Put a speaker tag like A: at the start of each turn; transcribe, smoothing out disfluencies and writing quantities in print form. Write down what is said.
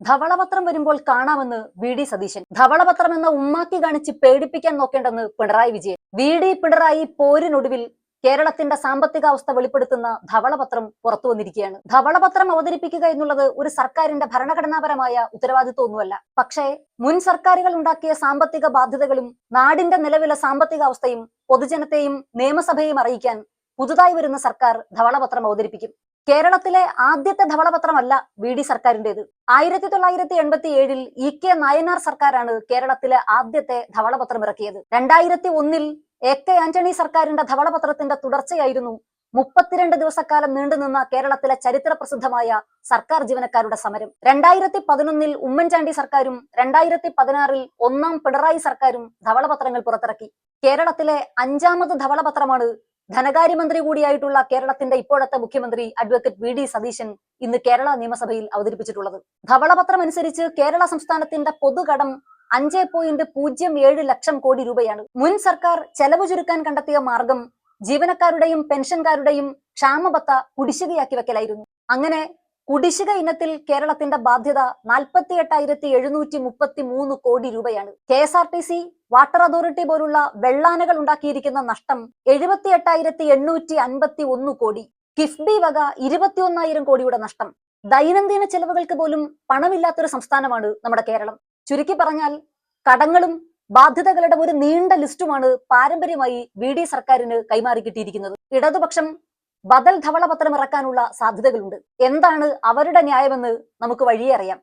A: ധവളപത്രം വരുമ്പോൾ കാണാമെന്ന് വി.ഡി. സതീശൻ. ധവളപത്രം എന്ന ഉമ്മാക്കി കാണിച്ച് പേടിപ്പിക്കാൻ നോക്കേണ്ടെന്ന് പിണറായി വിജയൻ. വി.ഡി. പിണറായി പോരിനൊടുവിൽ കേരളത്തിന്റെ സാമ്പത്തികാവസ്ഥ വെളിപ്പെടുത്തുന്ന ധവളപത്രം പുറത്തു വന്നിരിക്കുകയാണ്. ധവളപത്രം അവതരിപ്പിക്കുക എന്നുള്ളത് ഒരു സർക്കാരിന്റെ ഭരണഘടനാപരമായ ഉത്തരവാദിത്വമൊന്നുമല്ല. പക്ഷേ മുൻ സർക്കാരുകൾ ഉണ്ടാക്കിയ സാമ്പത്തിക ബാധ്യതകളും നാടിന്റെ നിലവിലെ സാമ്പത്തികാവസ്ഥയും പൊതുജനത്തെയും നിയമസഭയെയും അറിയിക്കാൻ പുതുതായി വരുന്ന സർക്കാർ ധവളപത്രം അവതരിപ്പിക്കും. കേരളത്തിലെ ആദ്യത്തെ ധവളപത്രമല്ല വി.ഡി. സർക്കാരിന്റേത്. 1987 ഇ.കെ. നായനാർ സർക്കാരാണ് കേരളത്തിലെ ആദ്യത്തെ ധവളപത്രം ഇറക്കിയത്. 2001 എ.കെ. ആന്റണി സർക്കാരിന്റെ ധവളപത്രത്തിന്റെ തുടർച്ചയായിരുന്നു 32 ദിവസക്കാലം നീണ്ടുനിന്ന കേരളത്തിലെ ചരിത്ര പ്രസിദ്ധമായ സർക്കാർ ജീവനക്കാരുടെ സമരം. 2011 ഉമ്മൻചാണ്ടി സർക്കാരും 2016 ഒന്നാം പിണറായി സർക്കാരും ധവളപത്രങ്ങൾ പുറത്തിറക്കി. കേരളത്തിലെ 5ാമത് ധവളപത്രമാണ് ധനകാര്യമന്ത്രി കൂടിയായിട്ടുള്ള കേരളത്തിന്റെ ഇപ്പോഴത്തെ മുഖ്യമന്ത്രി അഡ്വക്കേറ്റ് വി.ഡി. സതീശൻ ഇന്ന് കേരള നിയമസഭയിൽ അവതരിപ്പിച്ചിട്ടുള്ളത്. ധവളപത്രം അനുസരിച്ച് കേരള സംസ്ഥാനത്തിന്റെ പൊതുകടം 5.07 ലക്ഷം കോടി രൂപയാണ്. മുൻ സർക്കാർ ചെലവ് ചുരുക്കാൻ കണ്ടെത്തിയ മാർഗം ജീവനക്കാരുടെയും പെൻഷൻകാരുടെയും ക്ഷാമബത്ത കുടിശ്ശികയാക്കി വെക്കലായിരുന്നു. അങ്ങനെ കുടിശ്ശിക ഇനത്തിൽ കേരളത്തിന്റെ ബാധ്യത 48,733 കോടി രൂപയാണ്. KSRTC, വാട്ടർ അതോറിറ്റി പോലുള്ള വെള്ളാനകൾ ഉണ്ടാക്കിയിരിക്കുന്ന നഷ്ടം 78,851 കോടി. കിഫ്ബി വക 21,000 കോടിയുടെ നഷ്ടം. ദൈനംദിന ചെലവുകൾക്ക് പോലും പണമില്ലാത്തൊരു സംസ്ഥാനമാണ് നമ്മുടെ കേരളം. ചുരുക്കി പറഞ്ഞാൽ കടങ്ങളും ബാധ്യതകളുടെ ഒരു നീണ്ട ലിസ്റ്റുമാണ് പാരമ്പര്യമായി വി.ഡി. സർക്കാരിന് കൈമാറി കിട്ടിയിരിക്കുന്നത്. ഇടതുപക്ഷം ബദൽ ധവളപത്രം ഇറക്കാനുള്ള സാധ്യതകളുണ്ട്. എന്താണ് അവരുടെ ന്യായമെന്ന് നമുക്ക് വഴിയേ അറിയാം.